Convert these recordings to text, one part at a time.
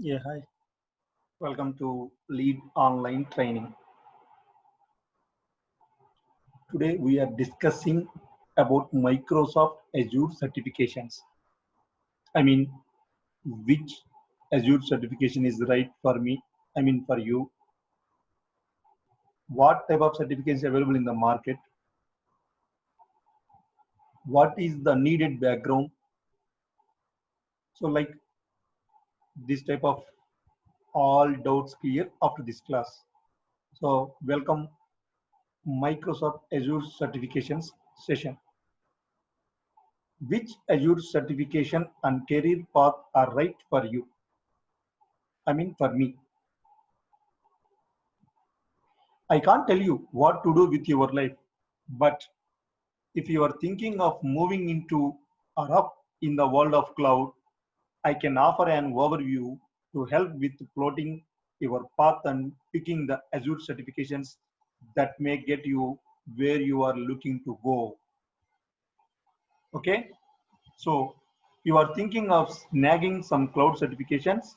Yeah, hi. Welcome to Lead Online Training. Today we are discussing about Microsoft Azure certifications. I mean, which Azure certification is right for me? I mean, for you. What type of certifications available in the market? What is the needed background? So, like this type of all doubts clear after this class. So, welcome Microsoft Azure certifications session. Which Azure certification and career path are right for you? I mean, for me. I can't tell you what to do with your life, but if you are thinking of moving into or up in the world of cloud, I can offer an overview to help with plotting your path and picking the Azure certifications that may get you where you are looking to go. Okay, so you are thinking of snagging some cloud certifications.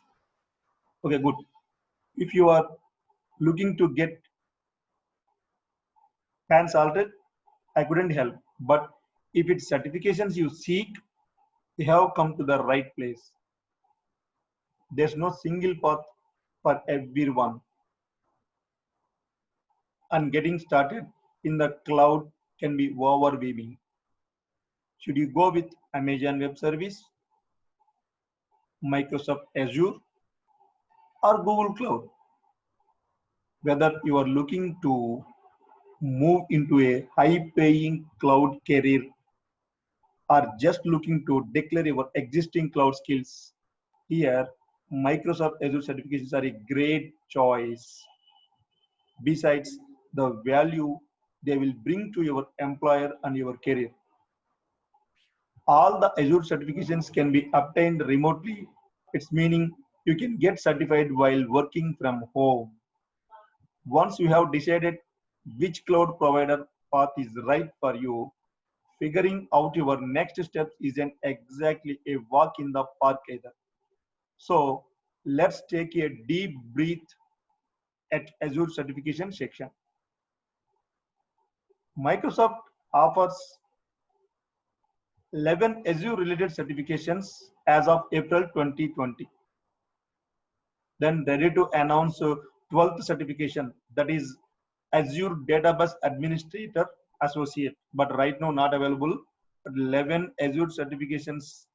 Okay, good. If you are looking to get pants altered, I couldn't help. But if it's certifications you seek, you have come to the right place. There's no single path for everyone. And getting started in the cloud can be overwhelming. Should you go with Amazon Web Service, Microsoft Azure, or Google Cloud? Whether you are looking to move into a high paying cloud career or just looking to declare your existing cloud skills, here Microsoft Azure certifications are a great choice. Besides the value they will bring to your employer and your career, all the Azure certifications can be obtained remotely. It's meaning you can get certified while working from home. Once you have decided which cloud provider path is right for you, figuring out your next steps isn't exactly a walk in the park either. So let's take a deep breath at Azure certification section. Microsoft offers 11 Azure related certifications as of April 2020. Then ready to announce 12th certification, that is Azure Database Administrator Associate, but right now not available. 11 Azure certifications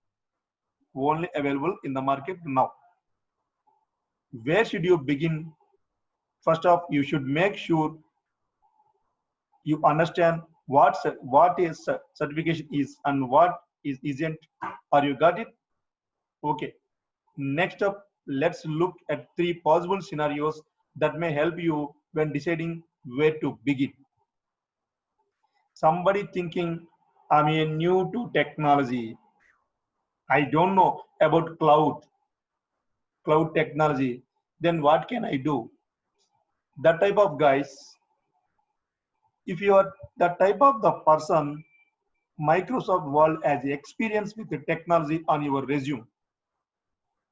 only available in the market now. Where should you begin? First off, you should make sure you understand what is certification is and what is isn't. Are you got it? Okay. Next up, let's look at three possible scenarios that may help you when deciding where to begin. Somebody thinking, I'm a new to technology. I don't know about cloud technology. Then what can I do? That type of guys, if you are that type of the person, Microsoft World has experience with the technology on your resume.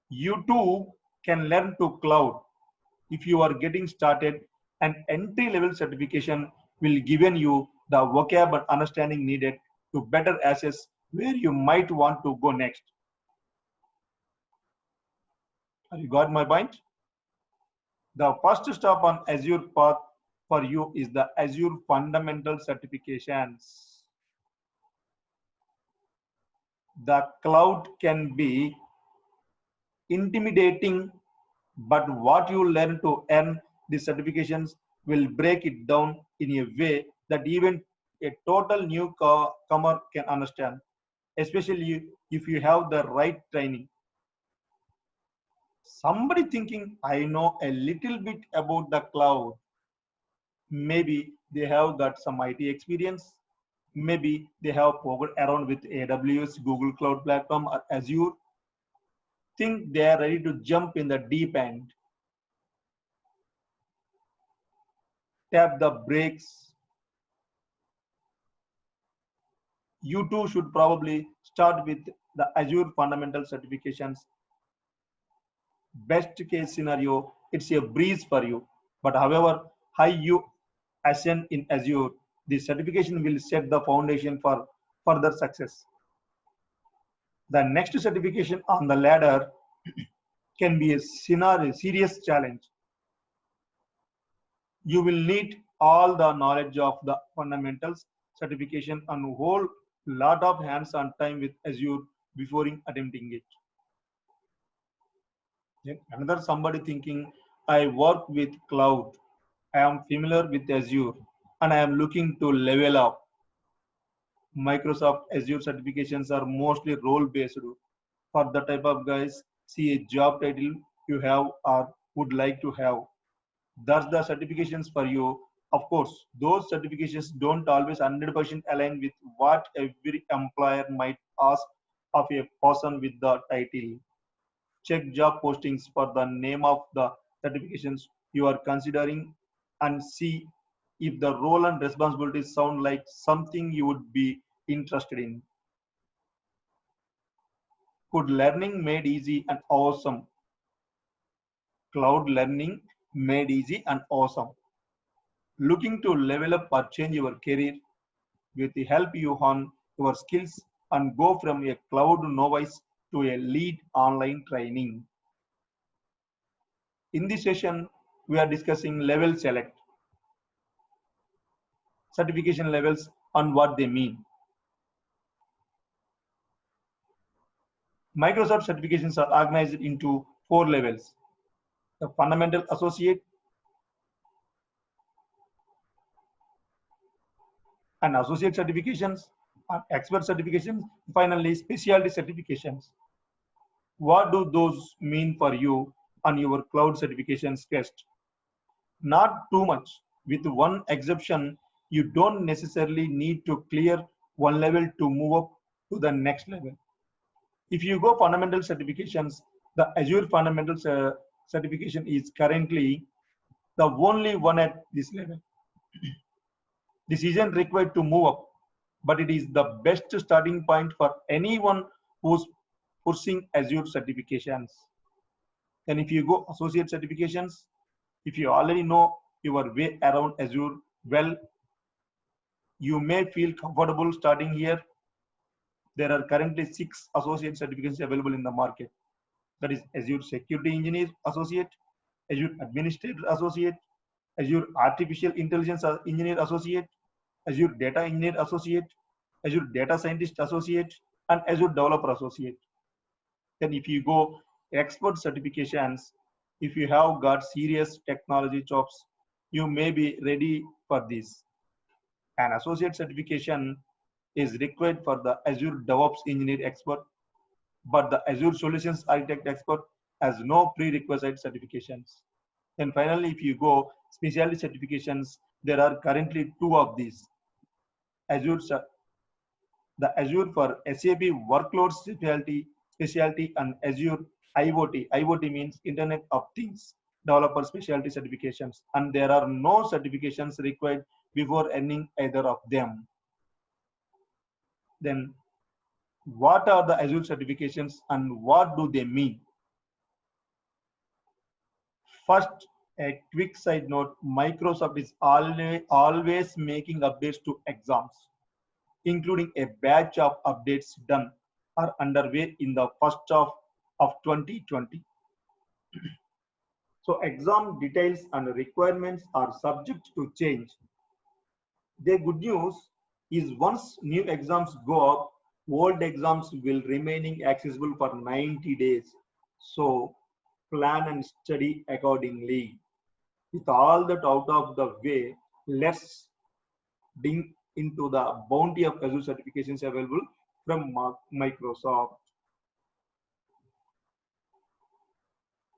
You too can learn to cloud. If you are getting started, an entry level certification will give you the vocab and understanding needed to better assess where you might want to go next. Have you got my point? The first stop on Azure path for you is the Azure Fundamental Certifications. The cloud can be intimidating, but what you learn to earn these certifications will break it down in a way that even a total newcomer can understand, especially if you have the right training. Somebody thinking, I know a little bit about the cloud. Maybe they have got some IT experience. Maybe they have poked around with AWS, Google Cloud Platform, or Azure. Think they are ready to jump in the deep end. Tap the brakes. You too should probably start with the Azure fundamental certifications. Best case scenario, it's a breeze for you. But however high you ascend in Azure, the certification will set the foundation for further success. The next certification on the ladder can be a scenario, serious challenge. You will need all the knowledge of the fundamentals certification and a whole lot of hands-on time with Azure before attempting it. Then another somebody thinking, I work with cloud, I am familiar with Azure, and I am looking to level up. Microsoft Azure certifications are mostly role-based. For the type of guys, see a job title you have or would like to have. That's the certifications for you. Of course, those certifications don't always 100% align with what every employer might ask of a person with the title. Check job postings for the name of the certifications you are considering and see if the role and responsibilities sound like something you would be interested in. Could learning made easy and awesome. Cloud learning made easy and awesome. Looking to level up or change your career with the help you hone your skills and go from a cloud novice to a lead online training. In this session, we are discussing level select, certification levels and what they mean. Microsoft certifications are organized into 4 levels. The fundamental associate and associate certifications, and expert certifications, finally specialty certifications. What do those mean for you on your cloud certifications test? Not too much. With one exception, you don't necessarily need to clear one level to move up to the next level. If you go fundamental certifications, the Azure fundamentals certification is currently the only one at this level. This isn't required to move up, but it is the best starting point for anyone who's pursuing Azure certifications. And if you go associate certifications, if you already know your way around Azure well, you may feel comfortable starting here. There are currently 6 associate certifications available in the market. That is Azure Security Engineer Associate, Azure Administrator Associate, Azure Artificial Intelligence Engineer Associate, Azure Data Engineer Associate, Azure Data Scientist Associate, and Azure Developer Associate. Then if you go expert certifications, if you have got serious technology chops, you may be ready for this. An associate certification is required for the Azure DevOps Engineer Expert, but the Azure Solutions Architect Expert has no prerequisite certifications. And finally, if you go specialty certifications, there are currently 2 of these. Azure, the Azure for SAP Workload Specialty and Azure IoT. IoT means Internet of Things developer specialty certifications, and there are no certifications required before earning either of them. Then, what are the Azure certifications and what do they mean? First, a quick side note, Microsoft is always making updates to exams, including a batch of updates done or underway in the first half of 2020. So exam details and requirements are subject to change. The good news is once new exams go up, old exams will remaining accessible for 90 days. So plan and study accordingly. With all that out of the way, let's dig into the bounty of Azure certifications available from Microsoft.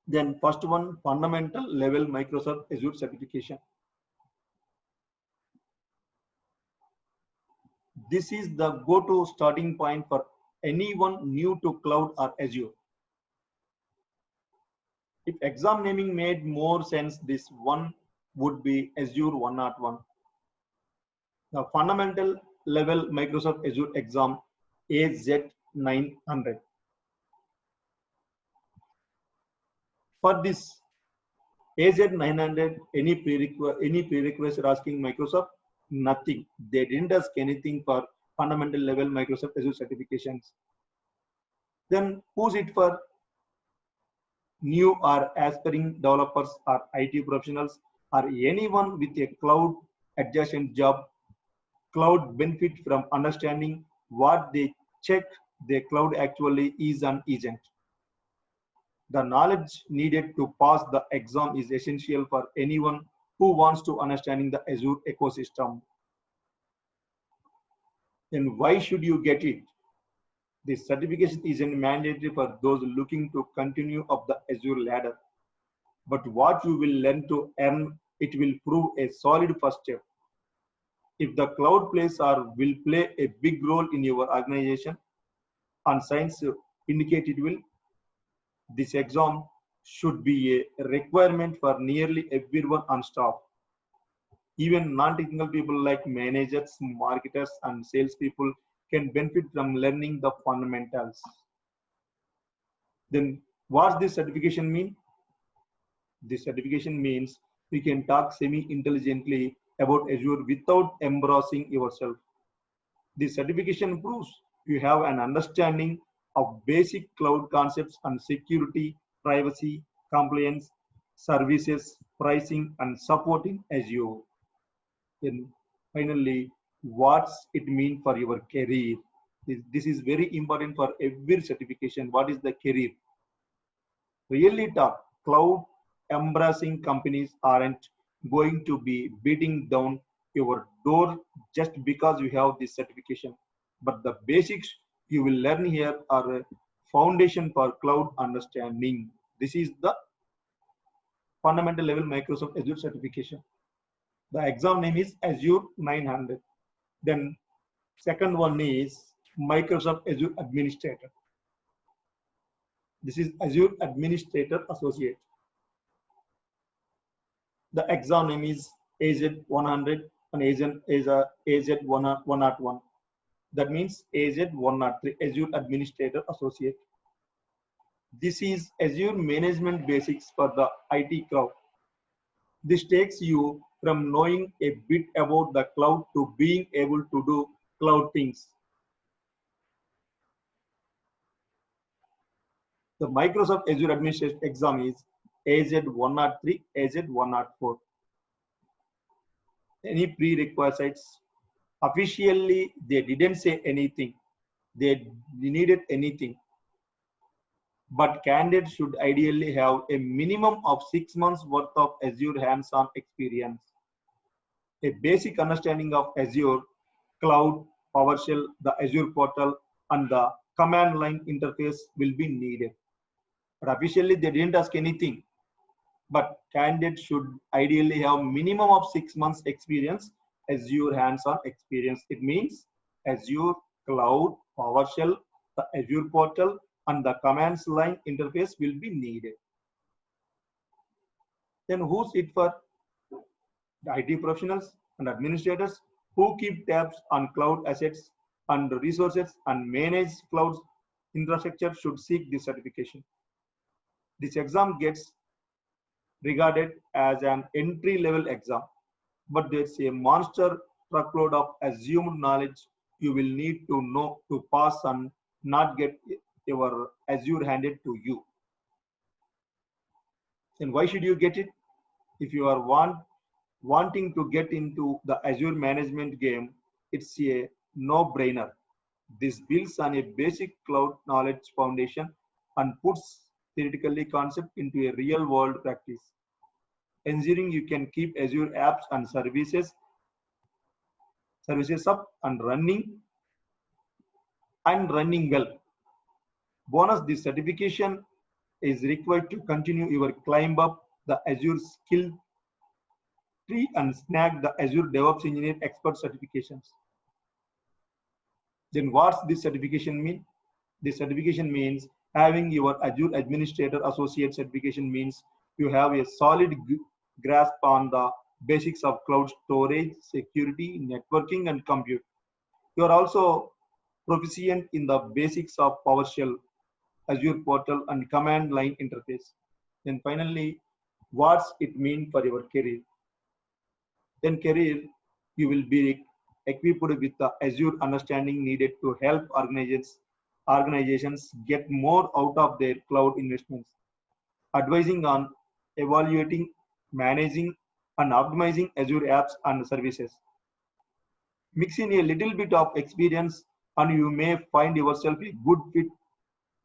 Then first one, fundamental level Microsoft Azure certification. This is the go-to starting point for anyone new to cloud or Azure. If exam naming made more sense, this one would be Azure 101. The fundamental level Microsoft Azure exam AZ900. For this AZ900, any prerequisite asking Microsoft? Nothing. They didn't ask anything for fundamental level Microsoft Azure certifications. Then who's it for? New or aspiring developers or IT professionals or anyone with a cloud adjacent job. Cloud benefit from understanding what they check the cloud actually is and isn't. The knowledge needed to pass the exam is essential for anyone who wants to understanding the Azure ecosystem. Then why should you get it? This certification isn't mandatory for those looking to continue up the Azure ladder. But what you will learn to earn, it will prove a solid first step. If the cloud plays or will play a big role in your organization, and signs indicate it will, this exam should be a requirement for nearly everyone on staff. Even non-technical people like managers, marketers, and salespeople can benefit from learning the fundamentals. Then, what's this certification mean? This certification means you can talk semi-intelligently about Azure without embarrassing yourself. This certification proves you have an understanding of basic cloud concepts and security, privacy, compliance, services, pricing, and support in Azure. Then finally, what's it mean for your career? This is very important for every certification. What is the career? Really talk, cloud embracing companies aren't going to be beating down your door just because you have this certification. But the basics you will learn here are a foundation for cloud understanding. This is the fundamental level Microsoft Azure certification. The exam name is Azure 900. Then second one is Microsoft Azure Administrator. This is Azure Administrator Associate. The exam name is AZ100 and AZ101. That means AZ103, Azure Administrator Associate. This is Azure Management Basics for the IT crowd. This takes you from knowing a bit about the cloud to being able to do cloud things. The Microsoft Azure Administration exam is AZ103, AZ104. Any prerequisites? Officially, they didn't say anything. They needed anything. But candidates should ideally have a minimum of 6 months worth of Azure hands-on experience. A basic understanding of Azure, Cloud, PowerShell, the Azure portal, and the command line interface will be needed. But officially, they didn't ask anything. But candidates should ideally have minimum of 6 months experience, Azure hands-on experience. It means Azure, Cloud, PowerShell, the Azure portal, and the commands line interface will be needed. Then who's it for? The IT professionals and administrators who keep tabs on cloud assets and resources and manage cloud infrastructure should seek this certification. This exam gets regarded as an entry-level exam, but there's a monster truckload of assumed knowledge you will need to know to pass and not get your Azure handed to you. Then why should you get it? If you are wanting to get into the Azure management game, it's a no-brainer. This builds on a basic cloud knowledge foundation and puts theoretically concept into a real-world practice, ensuring you can keep Azure apps and services up and running well. Bonus, this certification is required to continue your climb up the Azure skill tree and snag the Azure DevOps Engineer Expert certifications. Then what's this certification mean? This certification means having your Azure Administrator Associate certification means you have a solid grasp on the basics of cloud storage, security, networking, and compute. You are also proficient in the basics of PowerShell, Azure portal, and command line interface. Then finally, what's it mean for your career? Then career, you will be equipped with the Azure understanding needed to help organizations get more out of their cloud investments, advising on evaluating, managing, and optimizing Azure apps and services. Mix in a little bit of experience, and you may find yourself a good fit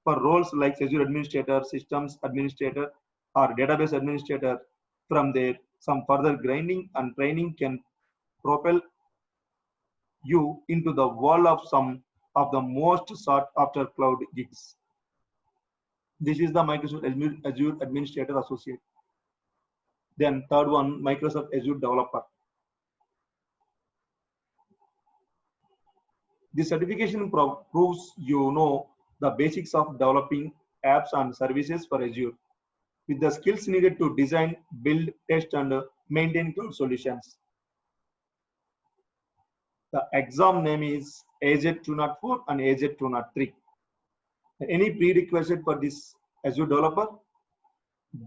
for roles like Azure Administrator, Systems Administrator, or Database Administrator. From there, some further grinding and training can propel you into the world of some of the most sought after cloud gigs. This is the Microsoft Azure Administrator Associate. Then third one, Microsoft Azure Developer. This certification proves you know the basics of developing apps and services for Azure with the skills needed to design, build, test, and maintain cloud solutions. The exam name is AZ204 and AZ203. Any prerequisite for this Azure developer?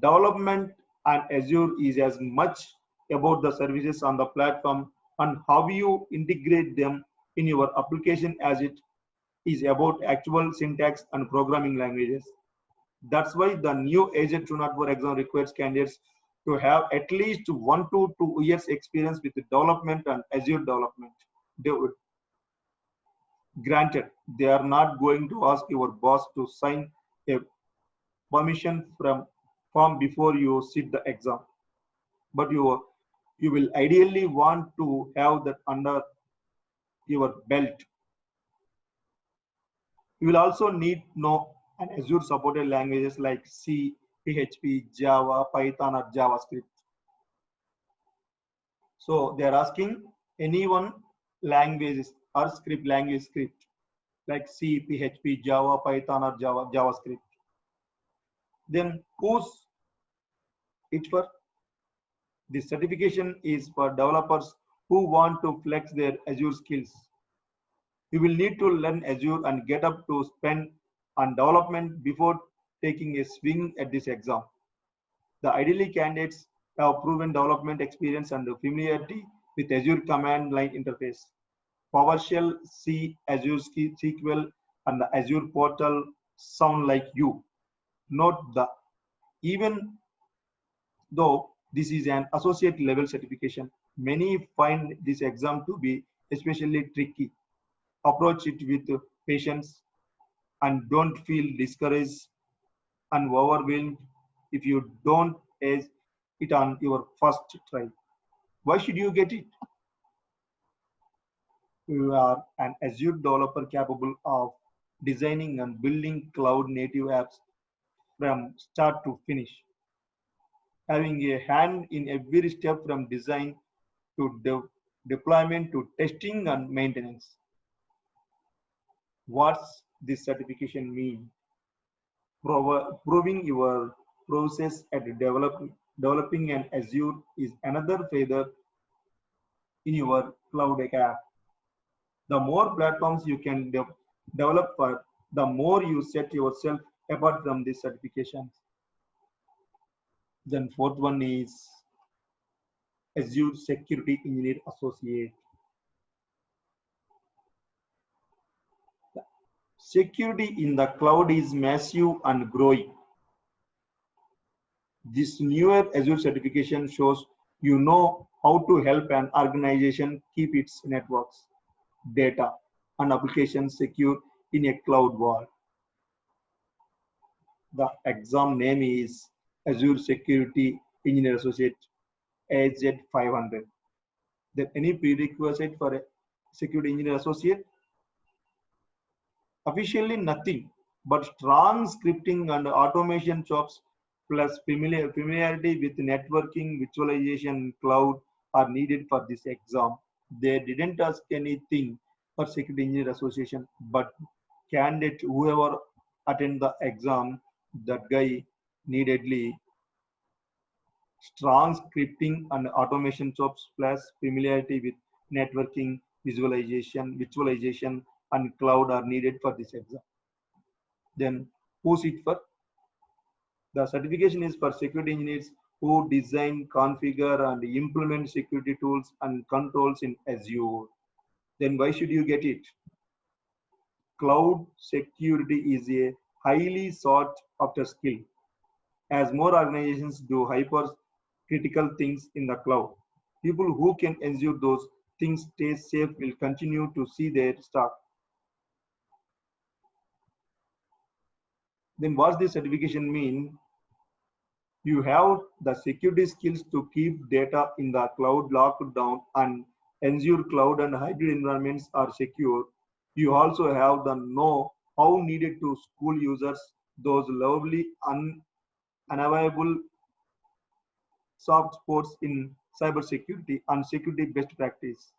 Development and Azure is as much about the services on the platform and how you integrate them in your application as it is about actual syntax and programming languages. That's why the new AZ204 exam requires candidates to have at least 1 to 2 years experience with development and Azure development. Granted, they are not going to ask your boss to sign a permission from form before you sit the exam, but you will ideally want to have that under your belt. You will also need to know an Azure supported languages like C, PHP, Java, Python, or JavaScript. So they are asking anyone languages or script language script like C, PHP, Java, Python, or JavaScript. Then who's it for? This certification is for developers who want to flex their Azure skills. You will need to learn Azure and get up to spend on development before taking a swing at this exam. The ideally candidates have proven development experience and familiarity with Azure command line interface. PowerShell, C, Azure SQL, and the Azure portal sound like you. Note the even though this is an associate level certification, many find this exam to be especially tricky. Approach it with patience and don't feel discouraged and overwhelmed if you don't ace it on your first try. Why should you get it? You are an Azure developer capable of designing and building cloud native apps from start to finish, having a hand in every step from design to deployment to testing and maintenance. What's this certification mean? Proving your process at developing an Azure is another feather in your cloud app. The more platforms you can develop for, the more you set yourself apart from these certifications. Then fourth one is Azure Security Engineer Associate. Security in the cloud is massive and growing. This newer Azure certification shows you know how to help an organization keep its networks, data, and applications secure in a cloud world. The exam name is Azure Security Engineer Associate AZ500. Then any prerequisite for a Security Engineer Associate? Officially nothing, but strong scripting and automation chops plus familiarity with networking, virtualization, cloud are needed for this exam. They didn't ask anything for Security Engineer Association, but candidate whoever attend the exam, that guy neededly strong scripting and automation chops plus familiarity with networking, virtualization, and cloud are needed for this exam. Then who's it for? The certification is for security engineers who design, configure, and implement security tools and controls in Azure. Then why should you get it? Cloud security is a highly sought after skill. As more organizations do hyper critical things in the cloud, people who can ensure those things stay safe will continue to see their stock. Then what's this certification mean? You have the security skills to keep data in the cloud locked down and ensure cloud and hybrid environments are secure. You also have the know how needed to school users those lovely unavailable soft sports in cybersecurity and security best practice.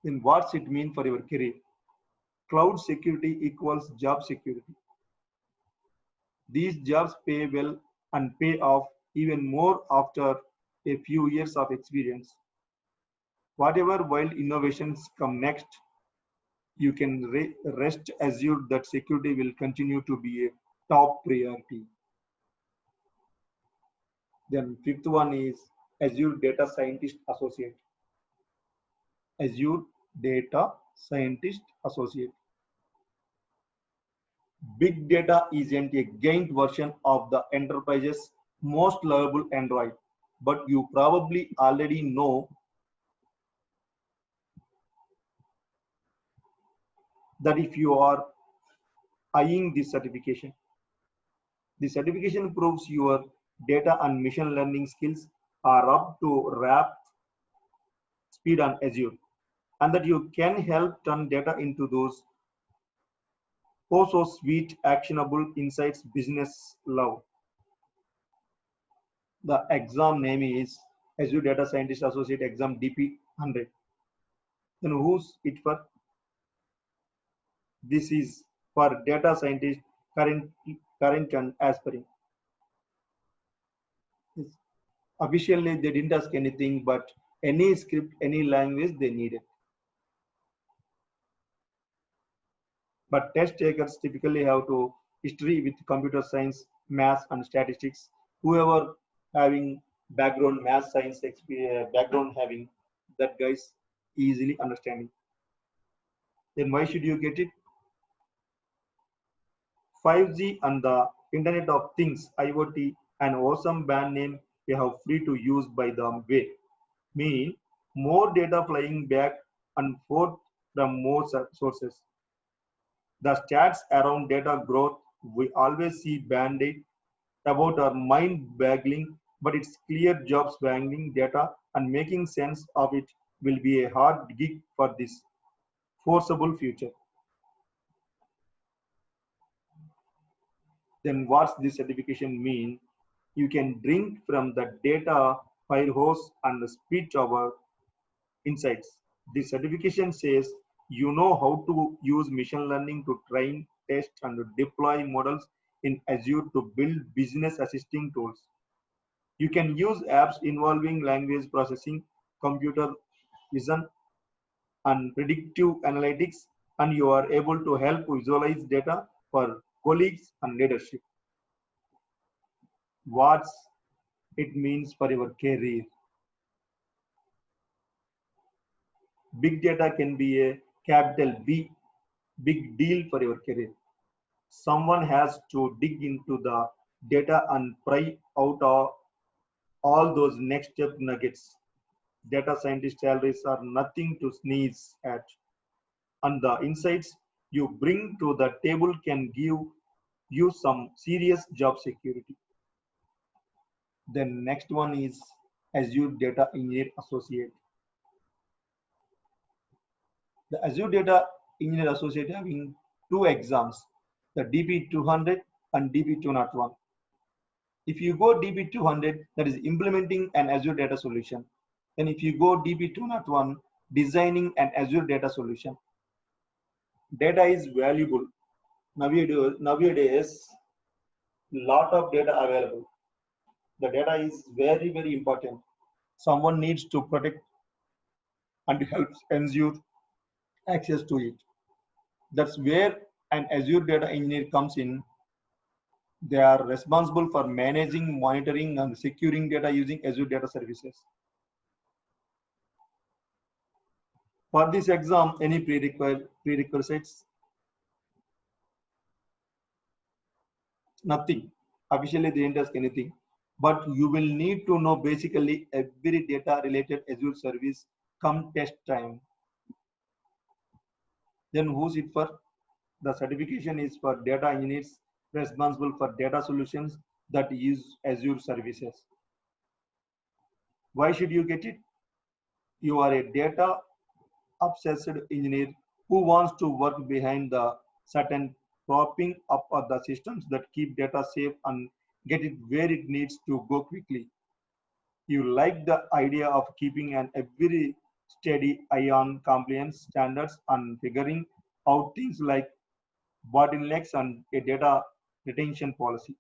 Then what's it mean for your career? Cloud security equals job security. These jobs pay well and pay off even more after a few years of experience. Whatever wild innovations come next, you can rest assured that security will continue to be a top priority. Then fifth one is Azure Data Scientist Associate. Azure Data Scientist Associate. Big data isn't a gained version of the enterprise's most lovable Android, but you probably already know that if you are eyeing this certification. The certification proves your data and machine learning skills are up to rap speed on Azure, and that you can help turn data into those oh so sweet actionable insights business love. The exam name is Azure Data Scientist Associate Exam DP100. Then who's it for? This is for data scientists current, current and aspiring. Yes. Officially, they didn't ask anything, but any script, any language they needed. But test takers typically have to history with computer science, math, and statistics. Whoever having background math science experience, background having that guys easily understanding. Then why should you get it? 5G and the Internet of Things (IoT), an awesome band name we have free to use by the way. Mean more data flying back and forth from more sources. The stats around data growth we always see bandied about are mind-boggling, but it's clear jobs wrangling data and making sense of it will be a hard gig for this foreseeable future. Then what's this certification mean? You can drink from the data fire hose and spit our insights. The certification says you know how to use machine learning to train, test, and deploy models in Azure to build business assisting tools. You can use apps involving language processing, computer vision, and predictive analytics, and you are able to help visualize data for colleagues and leadership. What it means for your career. Big data can be a capital B big deal for your career. Someone has to dig into the data and pry out all those next step nuggets. Data scientist salaries are nothing to sneeze at, and the insights you bring to the table can give you some serious job security. The next one is Azure Data Engineer Associate. The Azure Data Engineer Associate having two exams, the DP200 and DP201. If you go DP200, that is implementing an Azure data solution. Then if you go DP201, designing an Azure data solution. Data is valuable. Nowadays, lot of data available. The data is very, very important. Someone needs to protect and help ensure access to it. That's where An Azure data engineer comes in. They are responsible for managing, monitoring, and securing data using Azure Data Services. For this exam, any prerequisites? Nothing. Officially, they didn't ask anything. But you will need to know basically every data related Azure service come test time. Then who's it for? The certification is for data engineers responsible for data solutions that use Azure services. Why should you get it? You are a data obsessed engineer who wants to work behind the certain propping up of the systems that keep data safe and get it where it needs to go quickly. You like the idea of keeping an every steady eye on compliance standards and figuring out things like bottlenecks and a data retention policy.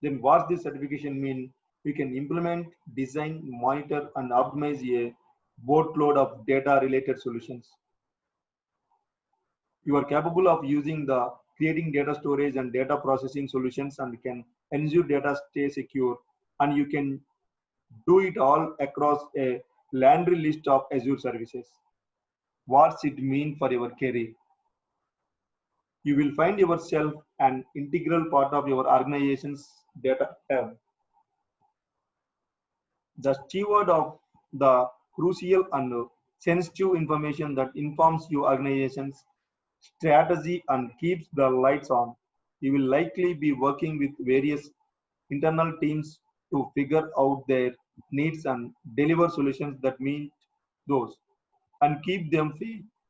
Then what's this certification mean? We can implement, design, monitor, and optimize a boatload of data related solutions. You are capable of using the creating data storage and data processing solutions and can ensure data stay secure, and you can do it all across a laundry list of Azure services. What's it mean for your career? You will find yourself an integral part of your organization's data hub, the steward of the crucial and sensitive information that informs your organization's strategy and keeps the lights on. You will likely be working with various internal teams to figure out their needs and deliver solutions that meet those and keep them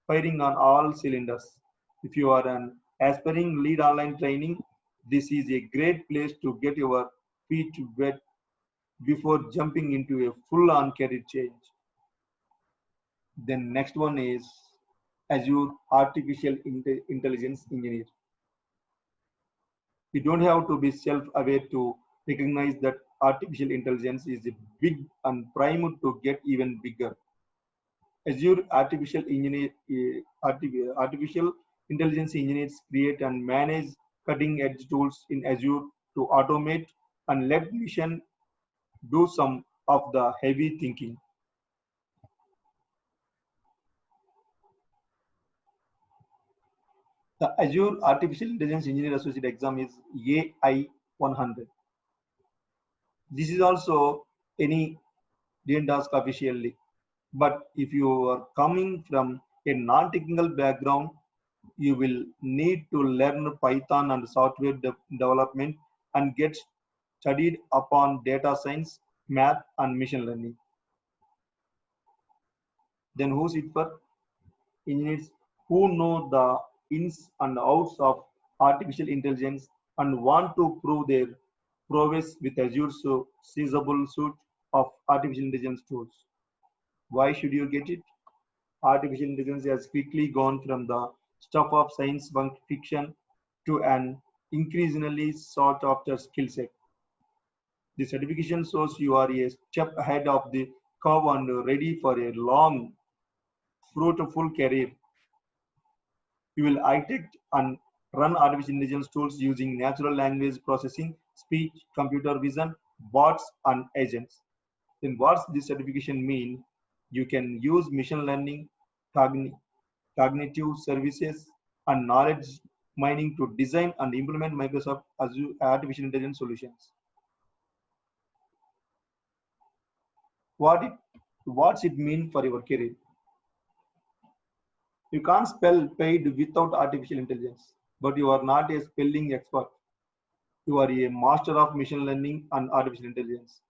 firing on all cylinders. If you are an aspiring lead online training, this is a great place to get your feet wet before jumping into a full-on career change. Then next one is Azure Artificial Intelligence Engineer. You don't have to be self-aware to recognize that artificial intelligence is big and primed to get even bigger. Azure artificial intelligence engineers create and manage cutting-edge tools in Azure to automate and let mission do some of the heavy thinking. The Azure Artificial Intelligence Engineer Associate exam is AI 100. This is also any didn't ask officially. But if you are coming from a non-technical background, you will need to learn Python and software development and get studied upon data science, math, and machine learning. Then who's it for? Engineers who know the ins and outs of artificial intelligence and want to prove their prowess with Azure's sizable suite of artificial intelligence tools. Why should you get it? Artificial intelligence has quickly gone from the stuff of science fiction to an increasingly sought after skill set. The certification shows you are a step ahead of the curve and ready for a long, fruitful career. You will architect and run artificial intelligence tools using natural language processing, speech, computer vision, bots, and agents. Then what's this certification mean? You can use machine learning, cogn- cognitive services, and knowledge mining to design and implement Microsoft Azure artificial intelligence solutions. What it, what's it mean for your career? You can't spell paid without artificial intelligence, but you are not a spelling expert. You are a master of machine learning and artificial intelligence.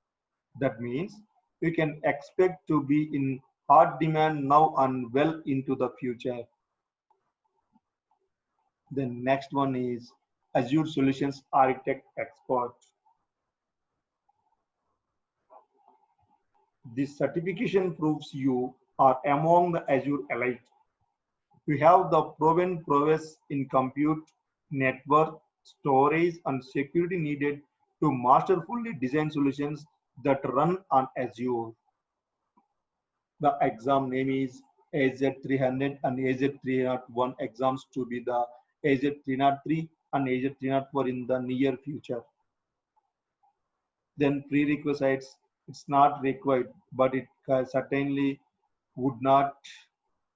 That means you can expect to be in hard demand now and well into the future. The next one is Azure Solutions Architect Expert. This certification proves you are among the Azure elite. You have the proven prowess in compute, network, storage, and security needed to masterfully design solutions that run on Azure. The exam name is AZ300 and AZ301 exams to be the AZ303 and AZ304 in the near future. Then prerequisites, it's not required, but it certainly would not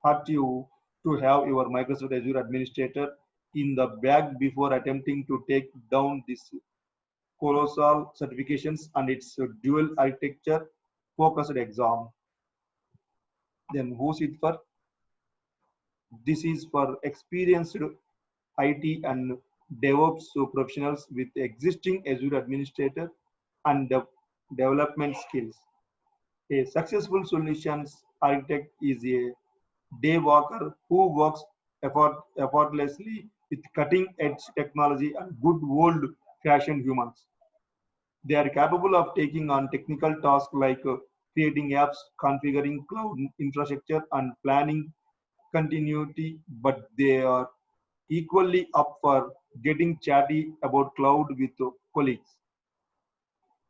hurt you to have your Microsoft Azure administrator in the bag before attempting to take down this colossal certifications and its dual architecture focused exam. Then who's it for? This is for experienced IT and DevOps professionals with existing Azure administrator and development skills. A successful solutions architect is a day worker who works effortlessly with cutting edge technology and good old fashioned humans. They are capable of taking on technical tasks like creating apps, configuring cloud infrastructure, and planning continuity, but they are equally up for getting chatty about cloud with colleagues,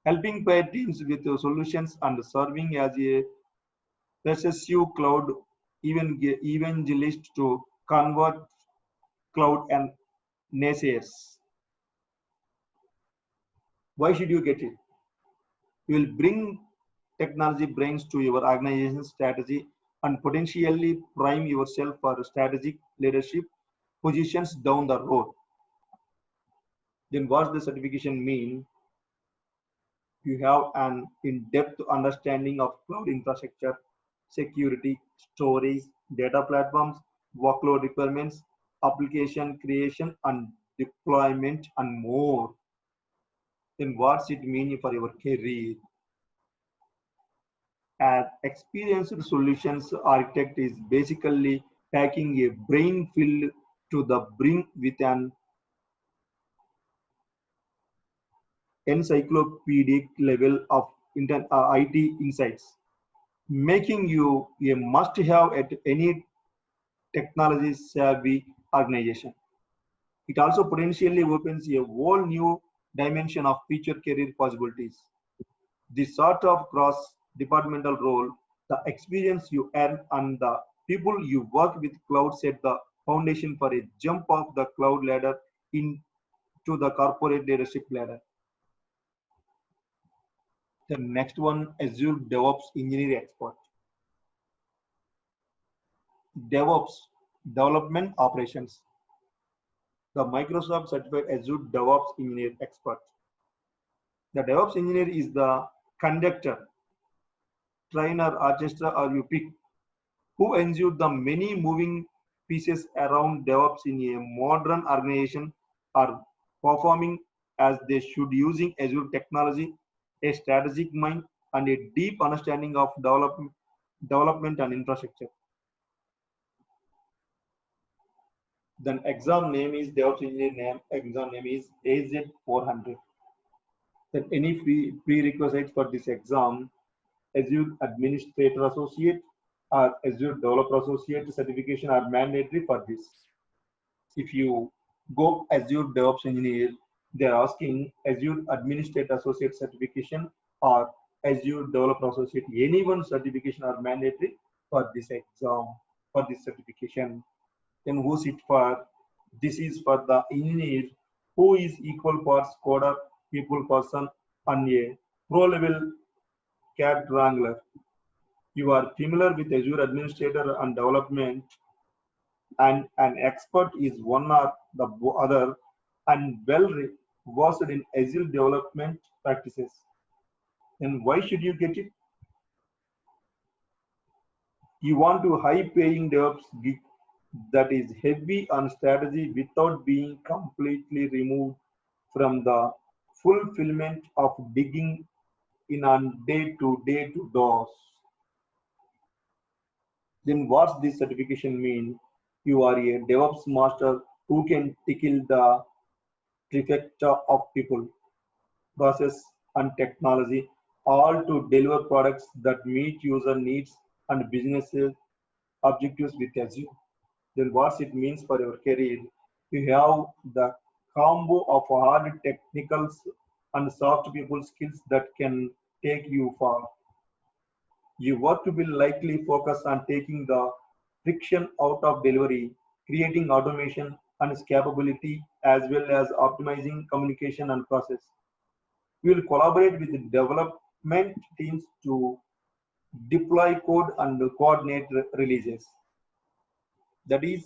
helping pair teams with solutions, and serving as a recessive cloud evangelist to convert cloud and naysayers. Why should you get it? You will bring technology brains to your organization strategy and potentially prime yourself for strategic leadership positions down the road. Then what does the certification mean? You have an in-depth understanding of cloud infrastructure, security, storage, data platforms, workload requirements, application creation and deployment, and more. Then what's it mean for your career? An experienced solutions architect is basically packing a brain filled to the brim with an encyclopedic level of IT insights, making you a must-have at any technology-savvy organization. It also potentially opens a whole new dimension of future career possibilities. This sort of cross-departmental role, the experience you earn, and the people you work with cloud set the foundation for a jump off the cloud ladder into the corporate leadership ladder. The next one, Azure DevOps Engineer Expert. DevOps, Development Operations. The Microsoft Certified Azure DevOps Engineer Expert. The DevOps engineer is the conductor, trainer, orchestra, or you pick, who ensure the many moving pieces around DevOps in a modern organization are performing as they should using Azure technology, a strategic mind, and a deep understanding of development and infrastructure. Then exam name is DevOps engineer name, exam name is AZ400. Then any prerequisites for this exam, Azure Administrator Associate or Azure Developer Associate certification are mandatory for this. If you go Azure DevOps Engineer, they are asking Azure Administrator Associate certification or Azure Developer Associate. Any one certification are mandatory for this exam, for this certification. Then who's it for? This is for the engineer who is equal parts coder, people person, and a pro level cat wrangler. You are familiar with Azure Administrator and development, and an expert is one or the other, and well versed in Azure development practices. And why should you get it? You want to high paying DevOps gig that is heavy on strategy without being completely removed from the fulfillment of digging in on day to DOS. Then what's this certification mean? You are a DevOps master who can tickle the trifecta of people, process, and technology, all to deliver products that meet user needs and business objectives with Azure. Then what it means for your career? You have the combo of hard technicals and soft people skills that can take you far. Your work will likely focus on taking the friction out of delivery, creating automation and scalability, as well as optimizing communication and process. We will collaborate with the development teams to deploy code and coordinate releases. That is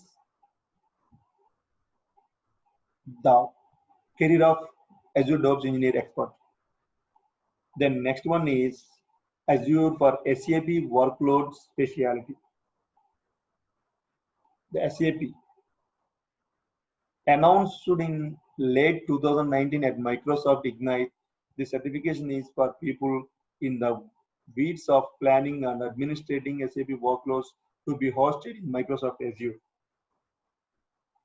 the career of Azure DevOps Engineer Expert. Then next one is Azure for SAP Workload Specialty. The SAP announced in late 2019 at Microsoft Ignite. The certification is for people in the weeds of planning and administrating SAP workloads to be hosted in Microsoft Azure.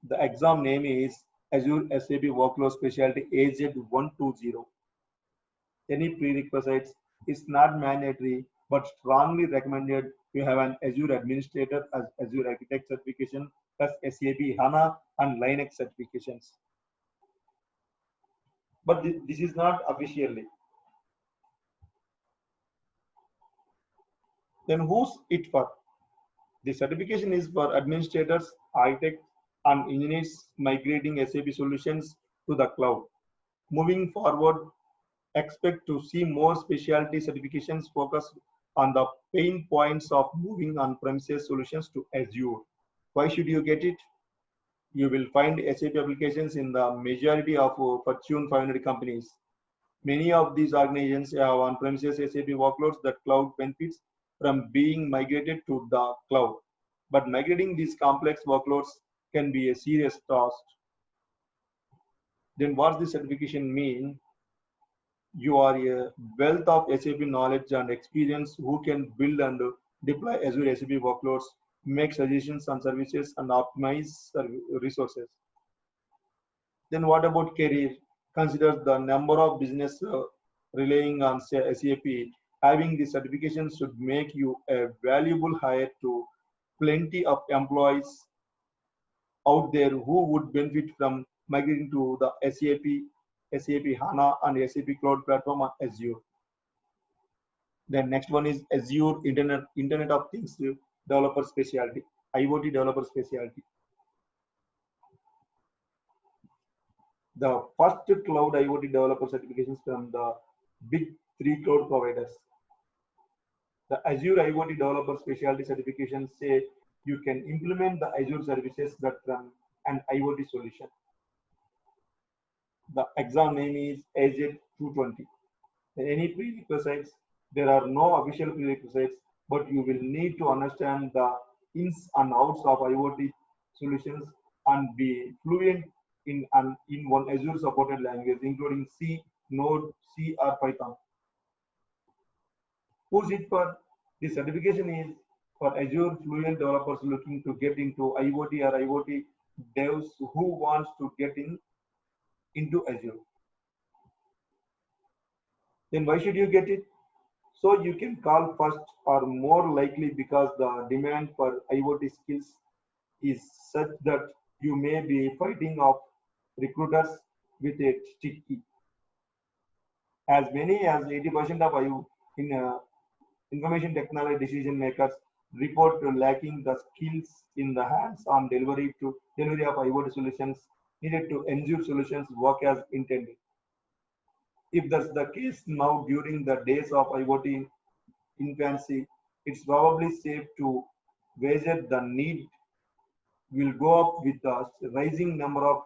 The exam name is Azure SAP Workload Specialty AZ120. Any prerequisites is not mandatory but strongly recommended. You have an Azure Administrator as Azure Architect certification plus SAP HANA and Linux certifications. But this is not officially. Then who's it for? The certification is for administrators, architects, and engineers migrating SAP solutions to the cloud. Moving forward, expect to see more specialty certifications focused on the pain points of moving on-premises solutions to Azure. Why should you get it? You will find SAP applications in the majority of Fortune 500 companies. Many of these organizations have on-premises SAP workloads that cloud benefits from being migrated to the cloud. But migrating these complex workloads can be a serious task. Then what does the certification mean? You are a wealth of SAP knowledge and experience who can build and deploy Azure SAP workloads, make suggestions on services, and optimize resources. Then what about career? Consider the number of business relying on SAP. Having the certification should make you a valuable hire to plenty of employees out there who would benefit from migrating to the SAP HANA and SAP Cloud Platform on Azure. Then next one is Azure Internet of Things Developer Specialty, IoT Developer Specialty. The first cloud IoT developer certifications from the big three cloud providers. The Azure IoT Developer Specialty certifications say you can implement the Azure services that run an IoT solution. The exam name is AZ220. Any prerequisites? There are no official prerequisites, but you will need to understand the ins and outs of IoT solutions and be fluent in one Azure supported language, including C, Node, C, or Python. Who's it for? The certification is for Azure fluent developers looking to get into IoT or IoT devs who wants to get into Azure. Then why should you get it? So you can call first or more likely because the demand for IoT skills is such that you may be fighting off recruiters with a sticky. As many as 80% of information technology decision makers report to lacking the skills in the hands-on delivery of IoT solutions needed to ensure solutions work as intended. If that's the case now during the days of IoT infancy, it's probably safe to wager the need will go up with the rising number of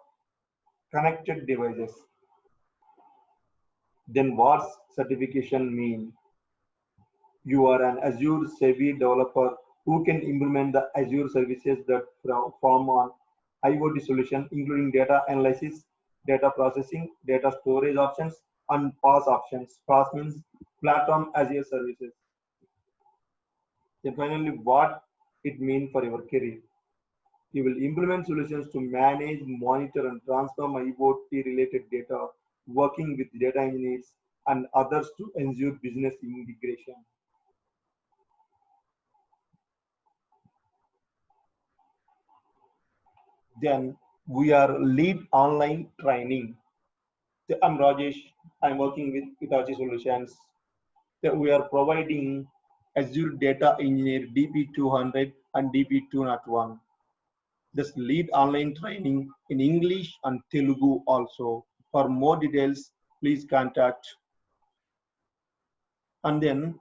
connected devices. Then what's certification mean? You are an Azure savvy developer who can implement the Azure services that form on IoT solution, including data analysis, data processing, data storage options, and PaaS options. PaaS means platform as a services. Then finally, what it means for your career. You will implement solutions to manage, monitor, and transform IoT related data, working with data engineers and others to ensure business integration. Then we are lead online training. I'm Rajesh. I'm working with Hitachi Solutions. We are providing Azure Data Engineer DP200 and DP 201. This lead online training in English and Telugu also. For more details, please contact. And then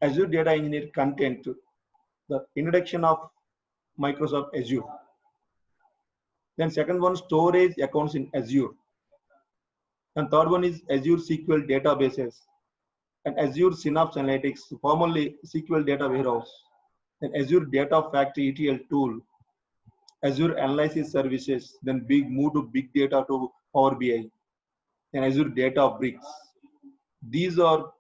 Azure Data Engineer content, the introduction of Microsoft Azure. Then second one, storage accounts in Azure. And third one is Azure SQL databases and Azure Synapse Analytics, formerly SQL Data Warehouse. Then Azure Data Factory ETL tool, Azure Analysis Services, then big move to big data to Power BI, and Azure Data Bricks. These are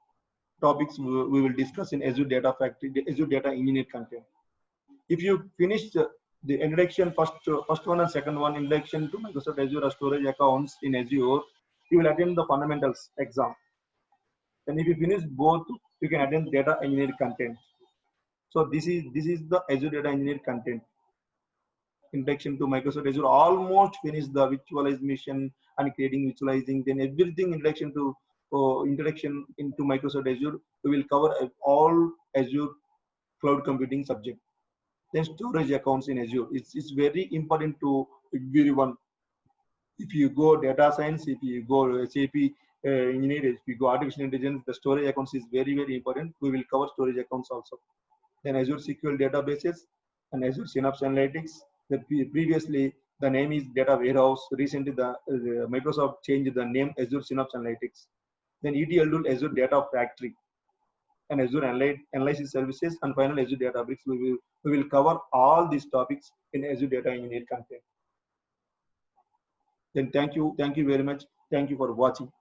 topics we will discuss in Azure Data Factory, the Azure Data Engineer content. If you finish the introduction, first one and second one, introduction to Microsoft Azure storage accounts in Azure, you will attend the fundamentals exam. And if you finish both, you can attend data engineer content. So this is the Azure Data Engineer content. Introduction to Microsoft Azure, almost finished the visualization and creating visualizing. Then everything introduction into Microsoft Azure. We will cover all Azure cloud computing subject. Then storage accounts in Azure. It's very important to everyone. If you go data science, if you go SAP engineer, if you go artificial intelligence, the storage accounts is very, very important. We will cover storage accounts also. Then Azure SQL databases and Azure Synapse Analytics. That previously the name is Data Warehouse. Recently, the Microsoft changed the name Azure Synapse Analytics. Then ETL tool Azure Data Factory and Azure Analysis Services, and finally Azure Databricks. We will cover all these topics in Azure Data Engineer content. Then thank you very much. Thank you for watching.